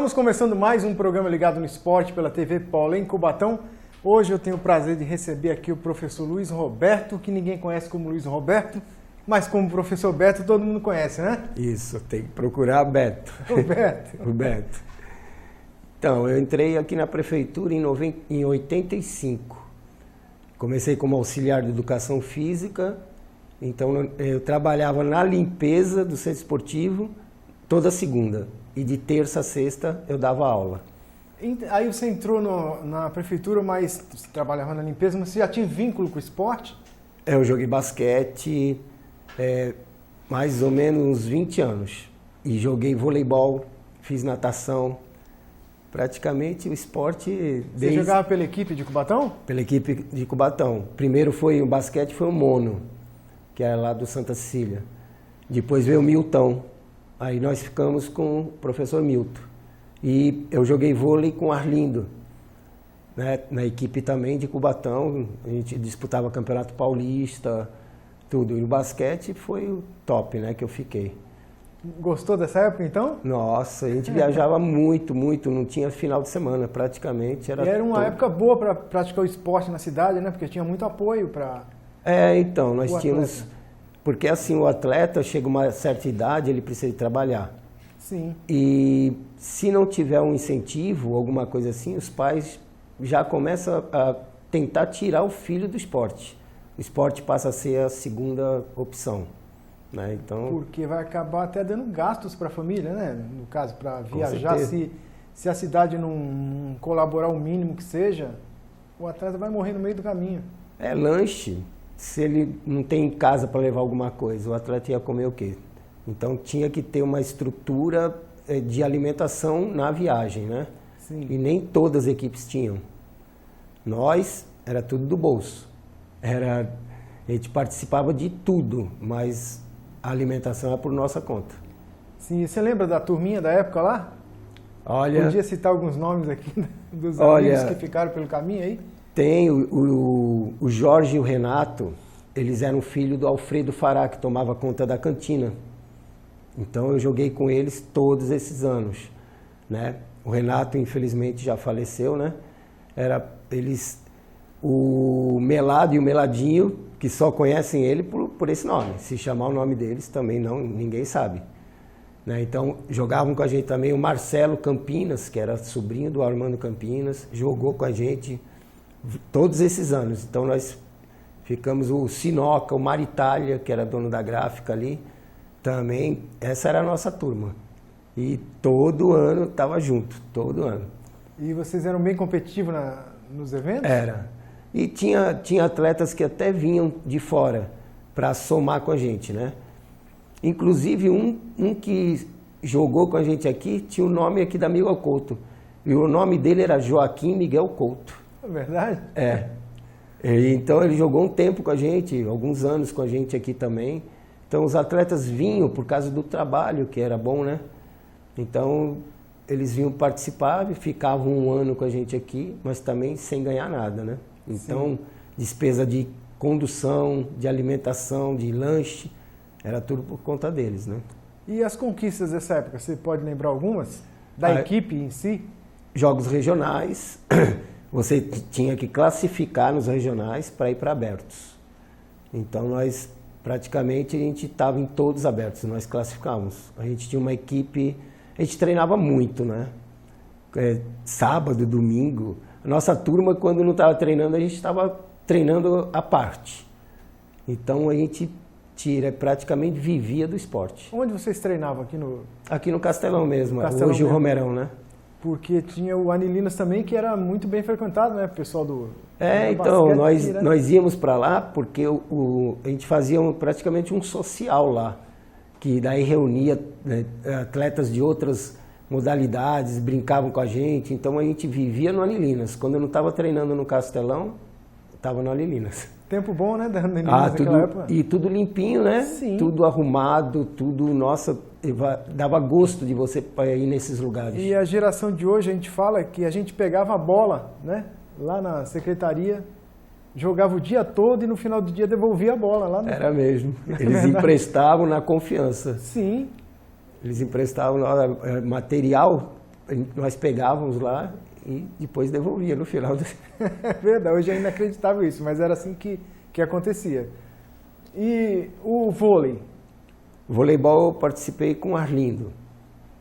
Estamos começando mais um programa ligado no esporte pela TV Paula em Cubatão. Hoje eu tenho o prazer de receber aqui o professor Luiz Roberto, que ninguém conhece como Luiz Roberto, mas como professor Beto todo mundo conhece, né? Isso, tem que procurar Beto. Roberto. O Beto. Então, eu entrei aqui na prefeitura em 85. Comecei como auxiliar de educação física, então eu trabalhava na limpeza do centro esportivo toda segunda. E de terça a sexta eu dava aula. Aí você entrou na prefeitura, mas você trabalhava na limpeza, mas você já tinha vínculo com o esporte? Eu joguei basquete mais ou menos uns 20 anos. E joguei voleibol, fiz natação. Praticamente o esporte... Você jogava pela equipe de Cubatão? Pela equipe de Cubatão. Primeiro o basquete foi o Mono, que era lá do Santa Cecília. Depois veio o Milton. Aí nós ficamos com o professor Milton. E eu joguei vôlei com o Arlindo, né? Na equipe também de Cubatão. A gente disputava Campeonato Paulista, tudo. E o basquete foi o top, né, que eu fiquei. Gostou dessa época, então? Nossa, a gente viajava muito, não tinha final de semana, praticamente. Era uma época boa para praticar o esporte na cidade, né? Porque tinha muito apoio para... Então, nós tínhamos... Porque assim, o atleta chega a uma certa idade, ele precisa de trabalhar. Sim. E se não tiver um incentivo, alguma coisa assim, os pais já começam a tentar tirar o filho do esporte. O esporte passa a ser a segunda opção, né? Então, porque vai acabar até dando gastos para a família, né? No caso, para viajar, se a cidade não colaborar o mínimo que seja, o atleta vai morrer no meio do caminho. Lanche. Se ele não tem em casa para levar alguma coisa, o atleta ia comer o quê? Então tinha que ter uma estrutura de alimentação na viagem, né? Sim. E nem todas as equipes tinham. Nós, era tudo do bolso. A gente participava de tudo, mas a alimentação era por nossa conta. Sim, você lembra da turminha da época lá? Olha... Podia citar alguns nomes aqui dos amigos que ficaram pelo caminho aí? Tem o Jorge e o Renato, eles eram filho do Alfredo Fará, que tomava conta da cantina. Então eu joguei com eles todos esses anos, né? O Renato, infelizmente, já faleceu, né? O Melado e o Meladinho, que só conhecem ele por esse nome. Se chamar o nome deles também ninguém sabe, né? Então jogavam com a gente também o Marcelo Campinas, que era sobrinho do Armando Campinas, jogou com a gente todos esses anos. Então nós ficamos o Sinoca, o Maritália, que era dono da gráfica ali, também. Essa era a nossa turma. E todo ano estava junto, todo ano. E vocês eram bem competitivos nos eventos? Era. E tinha atletas que até vinham de fora para somar com a gente, né? Inclusive um que jogou com a gente aqui tinha o nome aqui da Miguel Couto. E o nome dele era Joaquim Miguel Couto. É verdade? Então ele jogou um tempo com a gente, alguns anos com a gente aqui também. Então os atletas vinham por causa do trabalho, que era bom, né? Então eles vinham participar, ficavam um ano com a gente aqui, mas também sem ganhar nada, né? Então, despesa de condução, de alimentação, de lanche, era tudo por conta deles, né? E as conquistas dessa época, você pode lembrar algumas? Da equipe em si? Jogos regionais... Você tinha que classificar nos regionais para ir para abertos. Então nós, praticamente, a gente estava em todos abertos, nós classificávamos. A gente tinha uma equipe, a gente treinava muito, né? Sábado, domingo. A nossa turma, quando não estava treinando, a gente estava treinando à parte. Então a gente praticamente vivia do esporte. Onde vocês treinavam? Aqui no Castelão mesmo, hoje o Romerão, né? Porque tinha o Anilinas também, que era muito bem frequentado, né? O pessoal do... então, nós íamos para lá porque a gente fazia praticamente um social lá, que daí reunia, né, atletas de outras modalidades, brincavam com a gente, então a gente vivia no Anilinas. Quando eu não estava treinando no Castelão, estava no Anilinas. Tempo bom, né, da Anilinas naquela época? E tudo limpinho, né? Sim. Tudo arrumado, tudo, nossa... Dava gosto de você ir nesses lugares. E a geração de hoje, a gente fala que a gente pegava a bola, né? Lá na secretaria, jogava o dia todo e no final do dia devolvia a bola lá. Era mesmo. Eles emprestavam na confiança. Sim. Eles emprestavam material nós pegávamos lá e depois devolvia no final. É verdade, hoje é inacreditável isso, mas era assim que acontecia. E o vôlei? Voleibol eu participei com o Arlindo,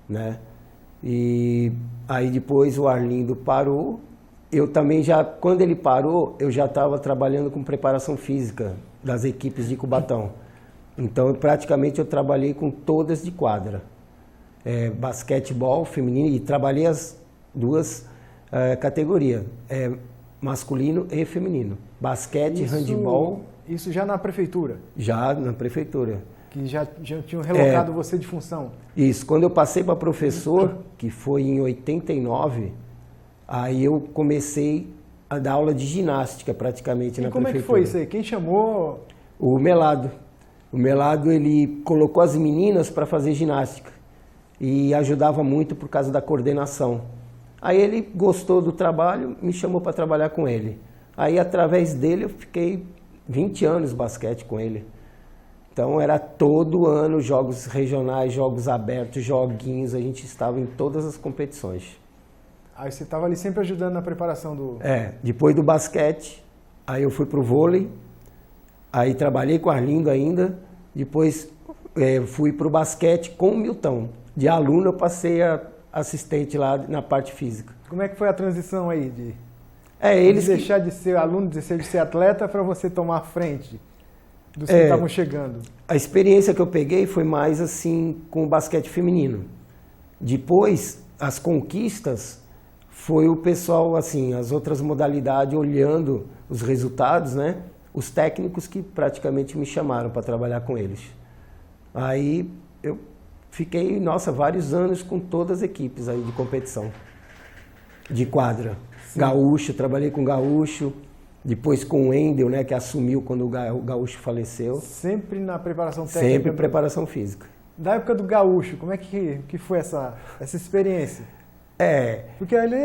né? E aí depois o Arlindo parou. Eu também já, quando ele parou, eu já estava trabalhando com preparação física das equipes de Cubatão. Então, praticamente eu trabalhei com todas de quadra. Basquetebol feminino, e trabalhei as duas categorias, masculino e feminino. Basquete, handebol. Isso já na prefeitura? Já na prefeitura. Que já tinham relocado você de função? Isso. Quando eu passei para professor, que foi em 89, aí eu comecei a dar aula de ginástica praticamente na prefeitura. E como é que foi isso aí? Quem chamou? O Melado. O Melado, ele colocou as meninas para fazer ginástica e ajudava muito por causa da coordenação. Aí ele gostou do trabalho, me chamou para trabalhar com ele. Aí através dele eu fiquei 20 anos basquete com ele. Então era todo ano jogos regionais, jogos abertos, joguinhos, a gente estava em todas as competições. Aí você estava ali sempre ajudando na preparação do... Depois do basquete, aí eu fui pro vôlei, aí trabalhei com o Arlindo ainda, depois fui pro basquete com o Milton. De aluno eu passei a assistente lá na parte física. Como é que foi a transição aí de eles deixar de ser aluno, de ser atleta, para você tomar a frente dos que estavam chegando? A experiência que eu peguei foi mais assim com o basquete feminino. Depois, as conquistas, foi o pessoal, assim, as outras modalidades, olhando os resultados, né? Os técnicos que praticamente me chamaram para trabalhar com eles. Aí eu fiquei, vários anos com todas as equipes aí de competição, de quadra. Sim. Gaúcho, trabalhei com Gaúcho, depois com o Wendel, né, que assumiu quando o Gaúcho faleceu. Sempre na preparação técnica? Sempre preparação física. Da época do Gaúcho, como é que foi essa experiência? Porque ele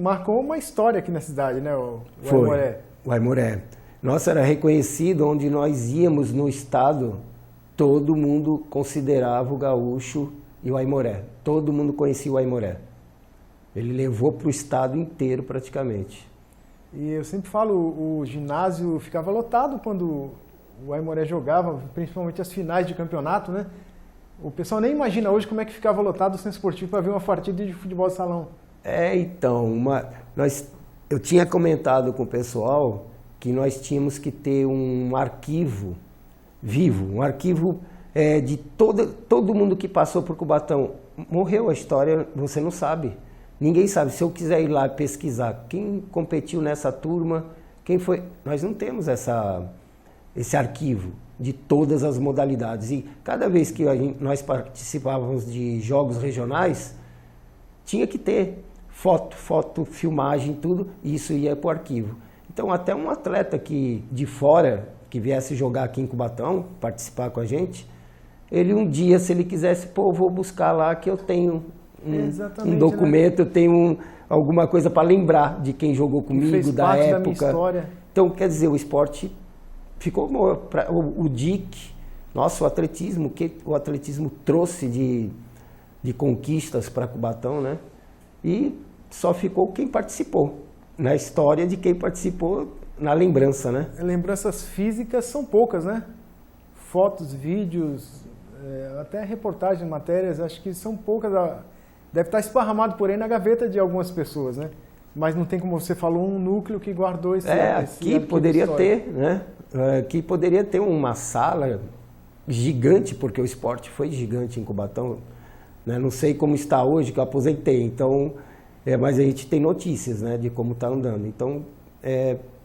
marcou uma história aqui na cidade, né, o Aimoré. O Aimoré. Nossa, era reconhecido onde nós íamos no estado, todo mundo considerava o Gaúcho e o Aimoré. Todo mundo conhecia o Aimoré. Ele levou para o estado inteiro praticamente. E eu sempre falo, o ginásio ficava lotado quando o Aimoré jogava, principalmente as finais de campeonato, né? O pessoal nem imagina hoje como é que ficava lotado o centro esportivo para ver uma partida de futebol de salão. Eu tinha comentado com o pessoal que nós tínhamos que ter um arquivo vivo, um arquivo de todo mundo que passou por Cubatão. Morreu a história, você não sabe. Ninguém sabe. Se eu quiser ir lá pesquisar quem competiu nessa turma, quem foi... Nós não temos esse arquivo de todas as modalidades. E cada vez que nós participávamos de jogos regionais, tinha que ter foto, filmagem, tudo, e isso ia para o arquivo. Então, até um atleta de fora, que viesse jogar aqui em Cubatão, participar com a gente, ele um dia, se ele quisesse, vou buscar lá que eu tenho um documento, né? Eu tenho alguma coisa para lembrar de quem jogou comigo, da época. Da minha história. Então, quer dizer, o esporte ficou... O DIC, nossa, o atletismo trouxe de conquistas para Cubatão, né? E só ficou quem participou. Na história de quem participou, na lembrança, né? Lembranças físicas são poucas, né? Fotos, vídeos, até reportagens, matérias, acho que são poucas. Deve estar esparramado por aí na gaveta de algumas pessoas, né? Mas não tem, como você falou, um núcleo que guardou esse aqui poderia ter, né? Aqui poderia ter uma sala gigante, porque o esporte foi gigante em Cubatão. Né? Não sei como está hoje, que eu aposentei, então... mas a gente tem notícias, né, de como está andando. Então,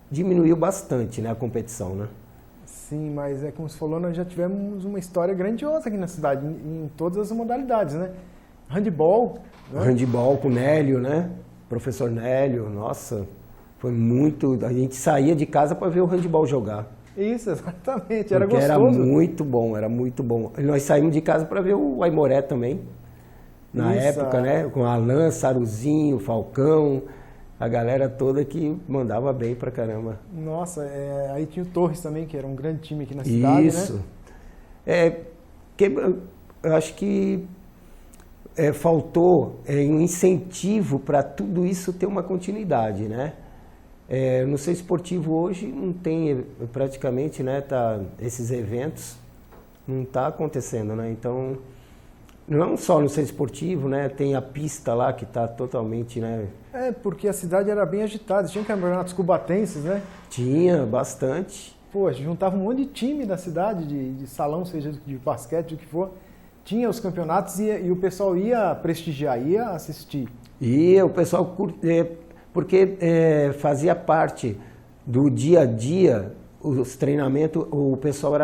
diminuiu bastante, né, a competição, né? Sim, mas como você falou, nós já tivemos uma história grandiosa aqui na cidade, em todas as modalidades, né? Handebol. Né? Handebol com o Nélio, né? Professor Nélio, nossa, foi muito... A gente saía de casa para ver o handebol jogar. Isso, exatamente, era gostoso. Era muito bom. E nós saímos de casa para ver o Aimoré também. Na época, né? Com Alan, Saruzinho, Falcão, a galera toda que mandava bem pra caramba. Nossa, aí tinha o Torres também, que era um grande time aqui na cidade, Isso. Né? Eu acho que faltou um incentivo para tudo isso ter uma continuidade, né? No Centro Esportivo hoje não tem praticamente, né, esses eventos não está acontecendo, né? Então, não só no Centro Esportivo, né? Tem a pista lá que está totalmente, né? Porque a cidade era bem agitada, tinha campeonatos cubatenses, né? Tinha bastante. Pô, juntava um monte de time da cidade, de salão, seja de basquete, o que for. Tinha os campeonatos e o pessoal ia prestigiar, ia assistir. E o pessoal curtia, porque fazia parte do dia a dia, os treinamentos, o pessoal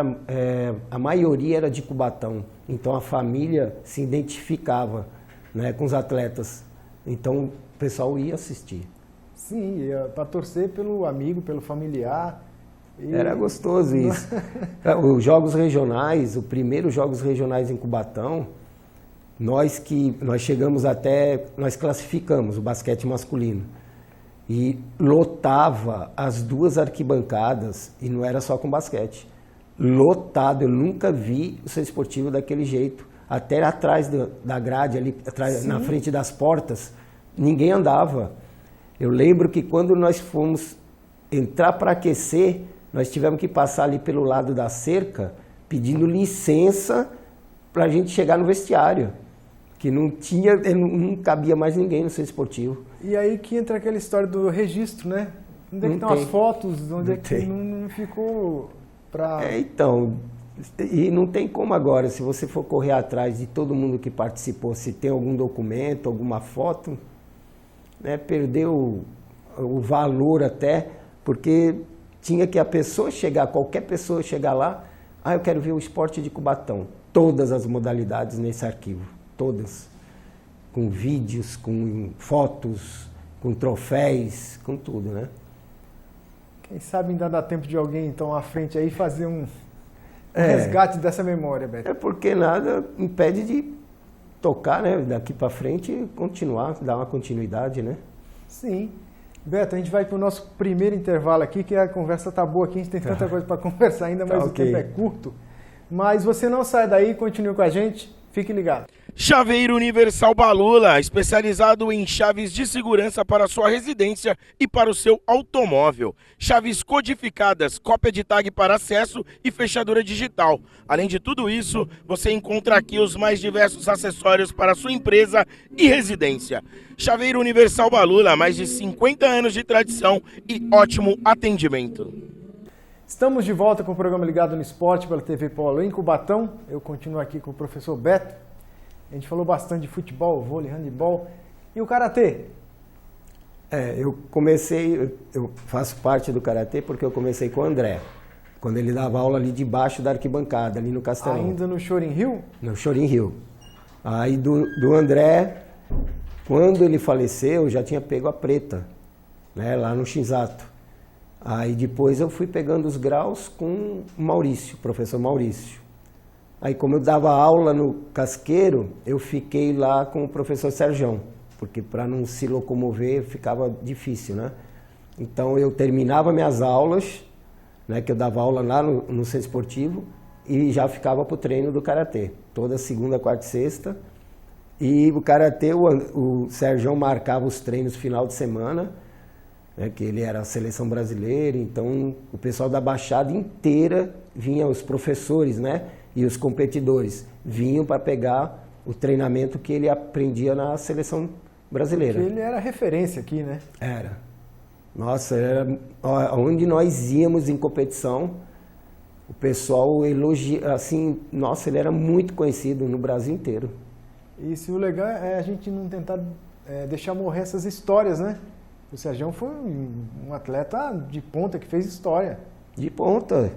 a maioria era de Cubatão, então a família se identificava, né, com os atletas, então o pessoal ia assistir. Sim, ia para torcer pelo amigo, pelo familiar. Era gostoso isso. Os jogos regionais, o primeiro Jogos Regionais em Cubatão, nós chegamos nós classificamos o basquete masculino. E lotava as 2 arquibancadas, e não era só com basquete. Lotado, eu nunca vi o Centro Esportivo daquele jeito. Até atrás da grade, ali atrás, na frente das portas, ninguém andava. Eu lembro que quando nós fomos entrar para aquecer, nós tivemos que passar ali pelo lado da cerca, pedindo licença para a gente chegar no vestiário. Que não cabia mais ninguém no Centro Esportivo. E aí que entra aquela história do registro, né? Onde é que estão as fotos? Onde é que não ficou para... Então, e não tem como agora, se você for correr atrás de todo mundo que participou, se tem algum documento, alguma foto, né, perdeu o valor até, porque tinha que qualquer pessoa chegar lá, eu quero ver o esporte de Cubatão, todas as modalidades nesse arquivo. Todas, com vídeos, com fotos, com troféus, com tudo, né? Quem sabe ainda dá tempo de alguém, então, à frente aí fazer um resgate dessa memória, Beto. Porque nada impede de tocar, né? Daqui para frente e continuar, dar uma continuidade, né? Sim. Beto, a gente vai para o nosso primeiro intervalo aqui, que a conversa tá boa aqui, a gente tem tanta coisa para conversar ainda, mas o tempo é curto. Mas você não sai daí, continue com a gente, fique ligado. Chaveiro Universal Balula, especializado em chaves de segurança para sua residência e para o seu automóvel. Chaves codificadas, cópia de tag para acesso e fechadura digital. Além de tudo isso, você encontra aqui os mais diversos acessórios para sua empresa e residência. Chaveiro Universal Balula, mais de 50 anos de tradição e ótimo atendimento. Estamos de volta com o programa Ligado no Esporte pela TV Polo em Cubatão. Eu continuo aqui com o professor Beto. A gente falou bastante de futebol, vôlei, handebol e o karatê. Eu faço parte do karatê porque eu comecei com o André, quando ele dava aula ali debaixo da arquibancada, ali no Castelão. Ainda no Chorin Hill? No Chorin Hill. Aí do André, quando ele faleceu, eu já tinha pego a preta, né, lá no X-Ato. Aí depois eu fui pegando os graus com o Maurício, professor Maurício. Aí como eu dava aula no Casqueiro, eu fiquei lá com o professor Serjão, porque para não se locomover ficava difícil, né? Então eu terminava minhas aulas, né, que eu dava aula lá no Centro Esportivo, e já ficava para o treino do karatê, toda segunda, quarta e sexta. E o karatê, o Serjão marcava os treinos final de semana, né, que ele era a seleção brasileira, então o pessoal da Baixada inteira vinha, os professores, né? E os competidores vinham para pegar o treinamento que ele aprendia na seleção brasileira. Porque ele era referência aqui, né? Era. Nossa, onde nós íamos em competição, o pessoal elogia, assim, nossa, ele era muito conhecido no Brasil inteiro. E se o legal é a gente não tentar deixar morrer essas histórias, né? O Sergião foi um atleta de ponta que fez história. De ponta,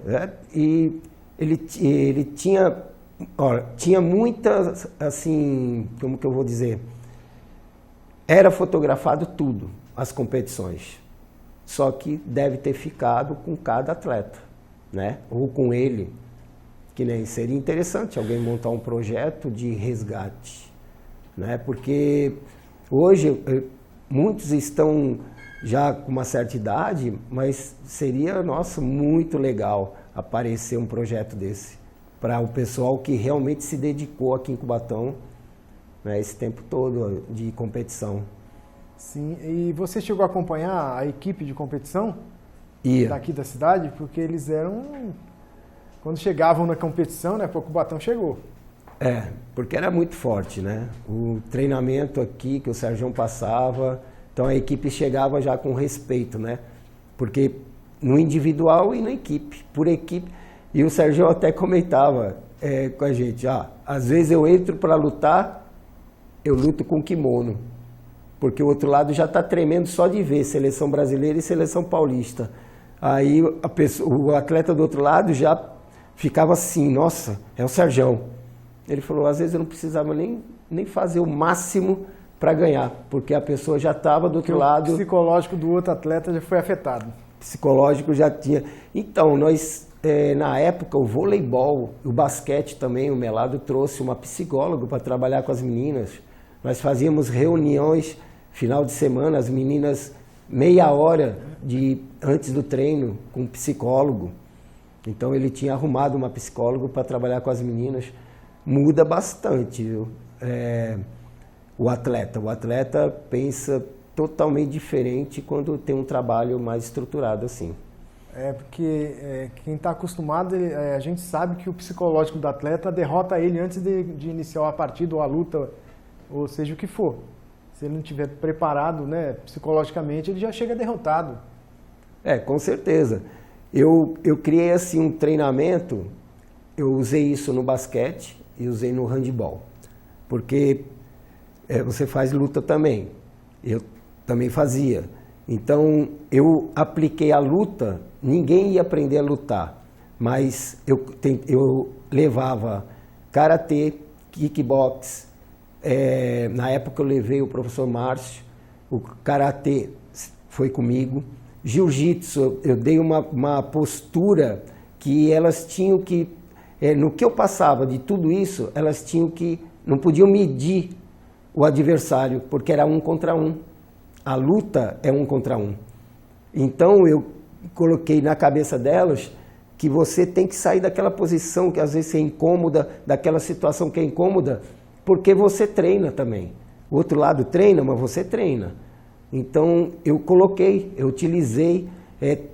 e ele tinha muitas, assim, como que eu vou dizer, era fotografado tudo, as competições, só que deve ter ficado com cada atleta, né? Ou com ele, que nem seria interessante alguém montar um projeto de resgate, né? Porque hoje muitos estão já com uma certa idade, mas seria, nossa, muito legal aparecer um projeto desse para o pessoal que realmente se dedicou aqui em Cubatão né, esse tempo todo de competição. Sim, e você chegou a acompanhar a equipe de competição daqui da cidade? Porque eles eram... Quando chegavam na competição, né, o Cubatão chegou. Porque era muito forte, né? O treinamento aqui que o Sergião passava, então a equipe chegava já com respeito, né? Porque no individual e na equipe, por equipe. E o Sergião até comentava com a gente, às vezes eu entro para lutar, eu luto com kimono, porque o outro lado já está tremendo só de ver seleção brasileira e seleção paulista. Aí o atleta do outro lado já ficava assim, nossa, é o Sergião. Ele falou, às vezes eu não precisava nem fazer o máximo para ganhar, porque a pessoa já estava do outro lado. O psicológico do outro atleta já foi afetado. Psicológico já tinha. Então, nós, na época, o voleibol, o basquete também, o Melado trouxe uma psicóloga para trabalhar com as meninas. Nós fazíamos reuniões, final de semana, as meninas, meia hora antes do treino, com um psicólogo. Então, ele tinha arrumado uma psicóloga para trabalhar com as meninas. Muda bastante, viu? O atleta pensa totalmente diferente quando tem um trabalho mais estruturado assim. Porque quem está acostumado, a gente sabe que o psicológico do atleta derrota ele antes de iniciar a partida ou a luta, ou seja o que for. Se ele não estiver preparado, né, psicologicamente, ele já chega derrotado. Com certeza. Eu criei assim um treinamento, eu usei isso no basquete e usei no handebol, porque você faz luta também, eu também fazia. Então eu apliquei a luta, ninguém ia aprender a lutar, mas eu levava karatê, kickbox, na época eu levei o professor Márcio, o karatê foi comigo, jiu-jitsu, eu dei uma postura que elas tinham que, no que eu passava de tudo isso, elas tinham que, não podiam medir o adversário, porque era 1 contra 1. A luta é 1 contra 1. Então eu coloquei na cabeça delas que você tem que sair daquela posição que às vezes é incômoda, daquela situação que é incômoda, porque você treina também. O outro lado treina, mas você treina. Então eu utilizei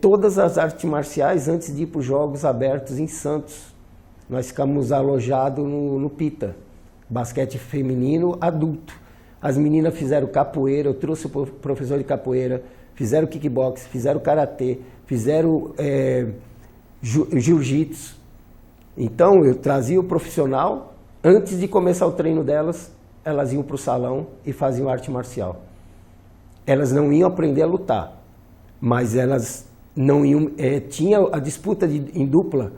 todas as artes marciais antes de ir para os Jogos Abertos em Santos. Nós ficamos alojados no Pita, basquete feminino adulto. As meninas fizeram capoeira, eu trouxe o professor de capoeira, fizeram kickbox, fizeram karatê, fizeram jiu-jitsu. Então eu trazia o profissional, antes de começar o treino delas, elas iam para o salão e faziam arte marcial. Elas não iam aprender a lutar, mas elas não iam... tinha a disputa em dupla,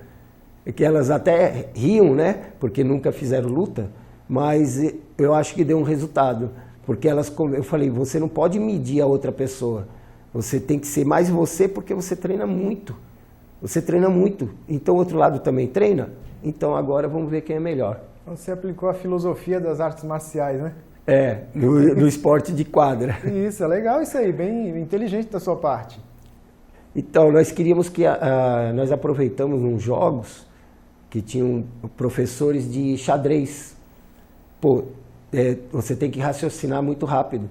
que elas até riam, né? Porque nunca fizeram luta, mas eu acho que deu um resultado. Porque eu falei, você não pode medir a outra pessoa. Você tem que ser mais você porque você treina muito. Você treina muito. Então o outro lado também treina. Então agora vamos ver quem é melhor. Você aplicou a filosofia das artes marciais, né? No esporte de quadra. Isso, é legal isso aí, bem inteligente da sua parte. Então, nós queríamos que... nós aproveitamos uns jogos que tinham professores de xadrez. Você tem que raciocinar muito rápido.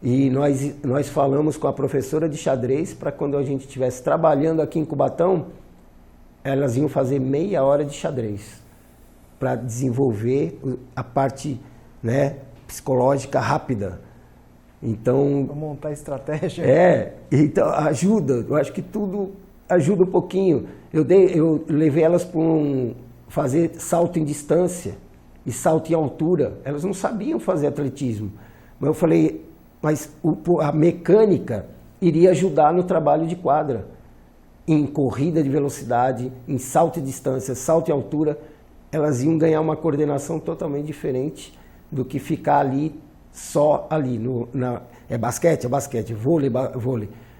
E nós falamos com a professora de xadrez para quando a gente estivesse trabalhando aqui em Cubatão, elas iam fazer meia hora de xadrez para desenvolver a parte, né, psicológica rápida. Então, para montar estratégia. Então ajuda. Eu acho que tudo ajuda um pouquinho. Eu levei elas para fazer salto em distância e salto em altura. Elas não sabiam fazer atletismo. Mas eu falei, a mecânica iria ajudar no trabalho de quadra. Em corrida de velocidade, em salto em distância, salto em altura, elas iam ganhar uma coordenação totalmente diferente do que ficar ali, só ali. É basquete, vôlei,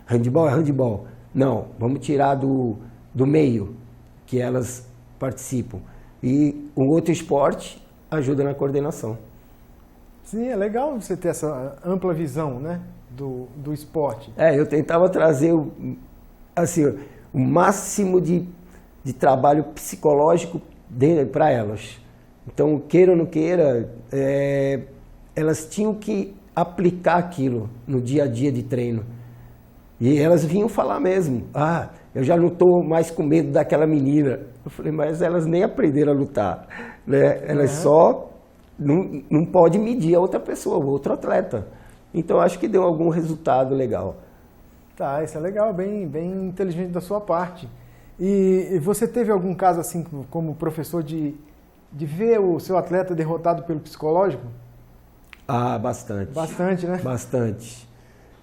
handebol é handebol. Não, vamos tirar do meio que elas participam. E um outro esporte ajuda na coordenação. Sim, é legal você ter essa ampla visão, né, do esporte. Eu tentava trazer o máximo de trabalho psicológico para elas. Então, queira ou não queira, elas tinham que aplicar aquilo no dia a dia de treino. E elas vinham falar mesmo, eu já não estou mais com medo daquela menina. Eu falei, mas elas nem aprenderam a lutar, né? Elas só não pode medir a outra pessoa, o outro atleta. Então acho que deu algum resultado legal. Tá, isso é legal, bem inteligente da sua parte. E você teve algum caso assim, como professor, de ver o seu atleta derrotado pelo psicológico? Bastante. Bastante, né? Bastante.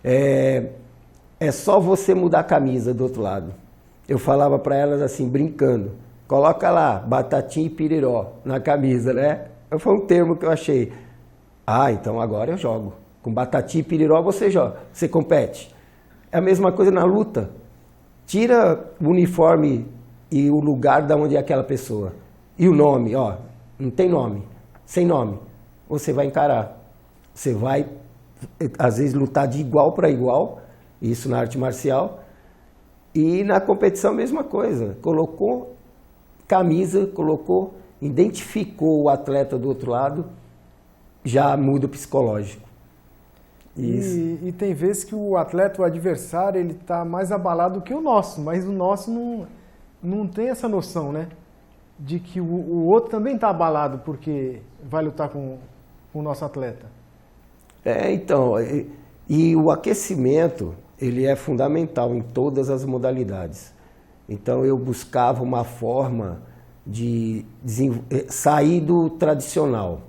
É só você mudar a camisa do outro lado. Eu falava para elas assim, brincando, coloca lá, batatinha e piriró na camisa, né? Foi um termo que eu achei. Então agora eu jogo. Com batatinha e piriró você joga, você compete. É a mesma coisa na luta. Tira o uniforme e o lugar de onde é aquela pessoa. E o nome, não tem nome, sem nome. Você vai encarar. Você vai, às vezes, lutar de igual para igual, isso na arte marcial. E na competição a mesma coisa. Colocou camisa, identificou o atleta do outro lado, já muda o psicológico. E tem vezes que o atleta, o adversário, ele está mais abalado que o nosso, mas o nosso não tem essa noção, né? De que o outro também está abalado porque vai lutar com o nosso atleta. Então, e o aquecimento, ele é fundamental em todas as modalidades. Então eu buscava uma forma de sair do tradicional.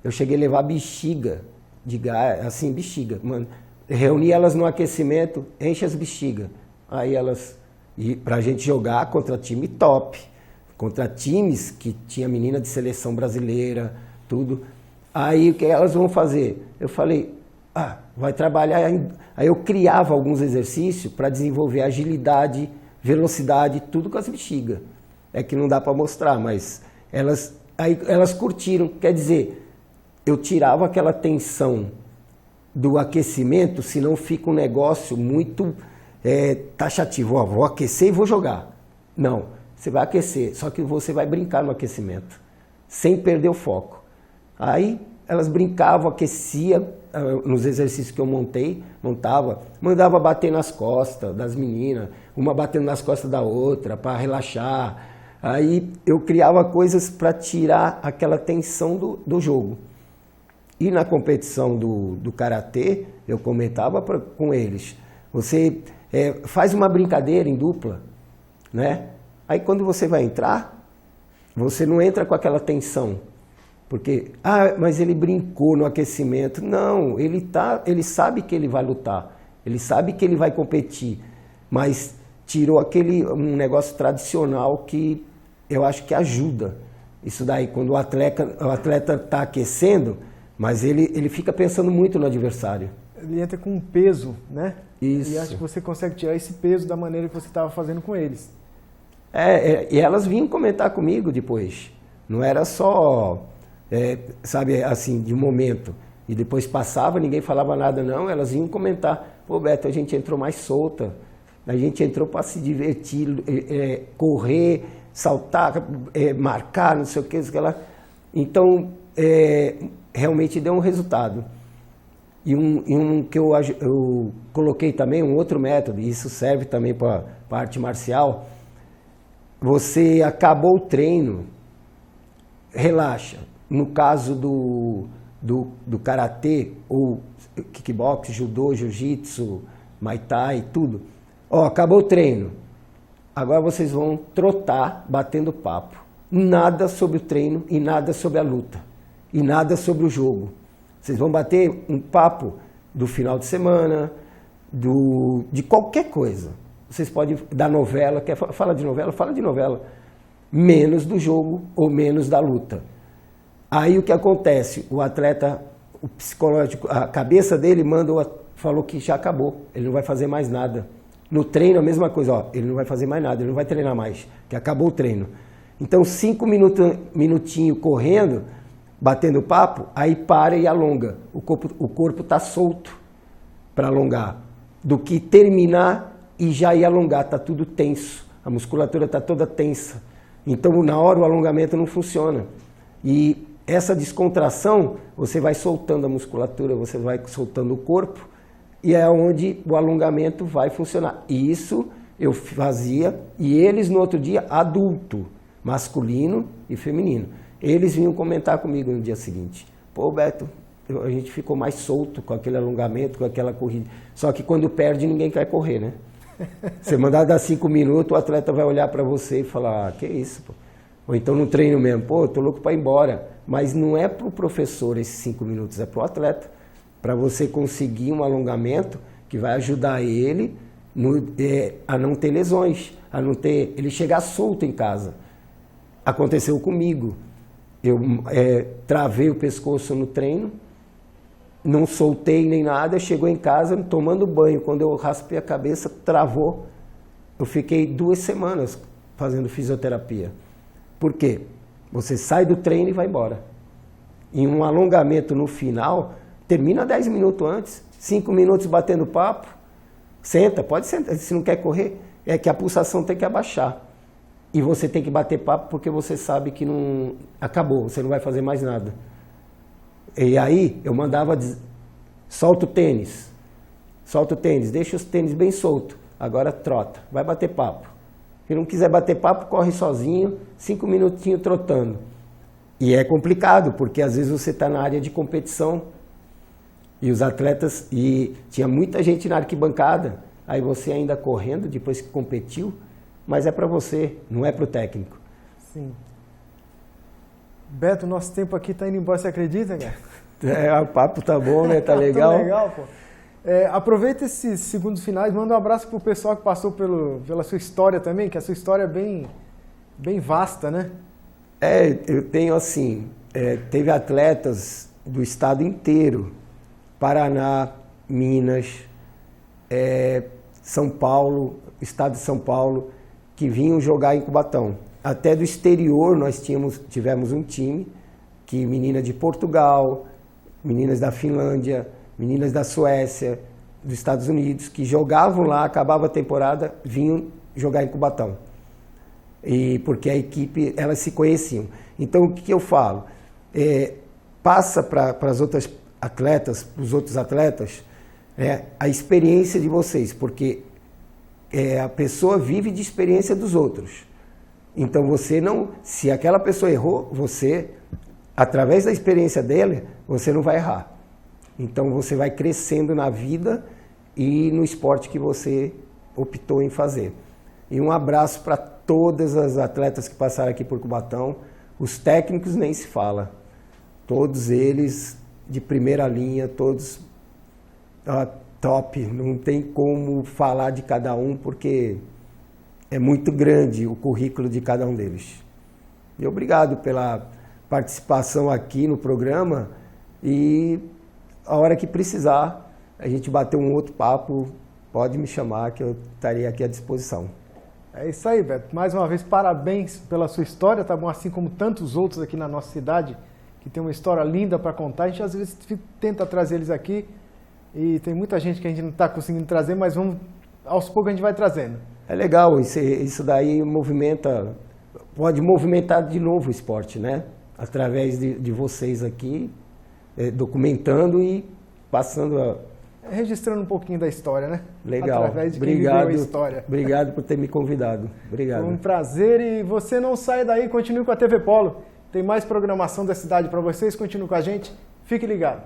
Eu cheguei a levar bexiga de gás, assim, bexiga, mano. Reuni elas no aquecimento, enche as bexigas. Aí elas, pra gente jogar contra time top, contra times que tinha menina de seleção brasileira, tudo. Aí o que elas vão fazer? Eu falei, vai trabalhar. Aí eu criava alguns exercícios para desenvolver agilidade, velocidade, tudo com as bexigas. É que não dá para mostrar, mas elas curtiram. Quer dizer, eu tirava aquela tensão do aquecimento, senão fica um negócio muito taxativo. Vou aquecer e vou jogar. Não, você vai aquecer, só que você vai brincar no aquecimento, sem perder o foco. Aí elas brincavam, aquecia nos exercícios que eu mandava bater nas costas das meninas, uma batendo nas costas da outra para relaxar. Aí eu criava coisas para tirar aquela tensão do jogo. E na competição do karatê, eu comentava com eles, você faz uma brincadeira em dupla, né? Aí quando você vai entrar, você não entra com aquela tensão. Porque, mas ele brincou no aquecimento. Não, ele sabe que ele vai lutar, ele sabe que ele vai competir, mas tirou um negócio tradicional que eu acho que ajuda. Isso daí, quando o atleta está aquecendo, mas ele fica pensando muito no adversário. Ele entra com um peso, né? Isso. E acho que você consegue tirar esse peso da maneira que você estava fazendo com eles. E elas vinham comentar comigo depois. Não era só... sabe, assim, de momento, e depois passava, ninguém falava nada não, elas vinham comentar, pô Beto, a gente entrou mais solta, a gente entrou para se divertir, correr, saltar, marcar, não sei o que, então realmente deu um resultado. E um que eu coloquei também, um outro método, e isso serve também para a arte marcial, você acabou o treino, relaxa. No caso do karatê, ou kickbox, judô, jiu-jitsu, muay thai, tudo. Acabou o treino. Agora vocês vão trotar, batendo papo. Nada sobre o treino e nada sobre a luta. E nada sobre o jogo. Vocês vão bater um papo do final de semana, de qualquer coisa. Vocês podem, da novela, fala de novela. Menos do jogo ou menos da luta. Aí o que acontece? O atleta, o psicológico, a cabeça dele falou que já acabou, ele não vai fazer mais nada. No treino a mesma coisa, ele não vai fazer mais nada, ele não vai treinar mais, que acabou o treino. Então 5 minutinhos correndo, batendo papo, aí para e alonga. O corpo está solto para alongar, do que terminar e já ir alongar, está tudo tenso, a musculatura está toda tensa. Então na hora o alongamento não funciona. E essa descontração, você vai soltando a musculatura, você vai soltando o corpo, e é onde o alongamento vai funcionar. Isso eu fazia, e eles no outro dia, adulto, masculino e feminino. Eles vinham comentar comigo no dia seguinte. Pô, Beto, a gente ficou mais solto com aquele alongamento, com aquela corrida. Só que quando perde, ninguém quer correr, né? Você mandar dar 5 minutos, o atleta vai olhar para você e falar, ah, que isso, pô. Ou então no treino mesmo, pô, tô louco para ir embora. Mas não é para o professor esses 5 minutos, é para o atleta. Para você conseguir um alongamento que vai ajudar ele a não ter lesões, a não ter ele chegar solto em casa. Aconteceu comigo. Eu travei o pescoço no treino, não soltei nem nada, chegou em casa tomando banho. Quando eu raspei a cabeça, travou. Eu fiquei 2 semanas fazendo fisioterapia. Por quê? Você sai do treino e vai embora. E um alongamento no final, termina 10 minutos antes, 5 minutos batendo papo, senta, pode sentar, se não quer correr, é que a pulsação tem que abaixar. E você tem que bater papo porque você sabe que não acabou, você não vai fazer mais nada. E aí eu mandava, solta o tênis, deixa os tênis bem solto, agora trota, vai bater papo. Se não quiser bater papo, corre sozinho, 5 minutinhos trotando. E é complicado, porque às vezes você está na área de competição e os atletas, e tinha muita gente na arquibancada, aí você ainda correndo depois que competiu, mas é para você, não é para o técnico. Sim. Beto, nosso tempo aqui está indo embora, você acredita, cara? O papo tá bom, né? Tá legal. Tá legal, pô. Aproveita esses segundos finais, manda um abraço pro pessoal que passou pela sua história também, que a sua história é bem vasta, né? Eu tenho assim, teve atletas do estado inteiro, Paraná, Minas, São Paulo, estado de São Paulo, que vinham jogar em Cubatão. Até do exterior nós tivemos um time, que meninas de Portugal, meninas da Finlândia, meninas da Suécia, dos Estados Unidos, que jogavam lá, acabava a temporada, vinham jogar em Cubatão. E porque a equipe, elas se conheciam. Então, o que eu falo? Passa para as outras atletas, para os outros atletas, a experiência de vocês, porque a pessoa vive de experiência dos outros. Então, você não... Se aquela pessoa errou, você, através da experiência dele, você não vai errar. Então, você vai crescendo na vida e no esporte que você optou em fazer. E um abraço para todas as atletas que passaram aqui por Cubatão. Os técnicos nem se fala. Todos eles de primeira linha, todos top. Não tem como falar de cada um, porque é muito grande o currículo de cada um deles. E obrigado pela participação aqui no programa. E a hora que precisar, a gente bater um outro papo, pode me chamar que eu estarei aqui à disposição. É isso aí, Beto. Mais uma vez, parabéns pela sua história, tá bom? Assim como tantos outros aqui na nossa cidade, que tem uma história linda para contar. A gente às vezes tenta trazer eles aqui e tem muita gente que a gente não está conseguindo trazer, mas aos poucos a gente vai trazendo. É legal, isso daí pode movimentar de novo o esporte, né? Através de vocês aqui, documentando e passando registrando um pouquinho da história, né? Legal. Através de quem viveu a história. Obrigado por ter me convidado. Obrigado. Foi um prazer e você não sai daí, continue com a TV Polo. Tem mais programação da cidade para vocês, continue com a gente. Fique ligado.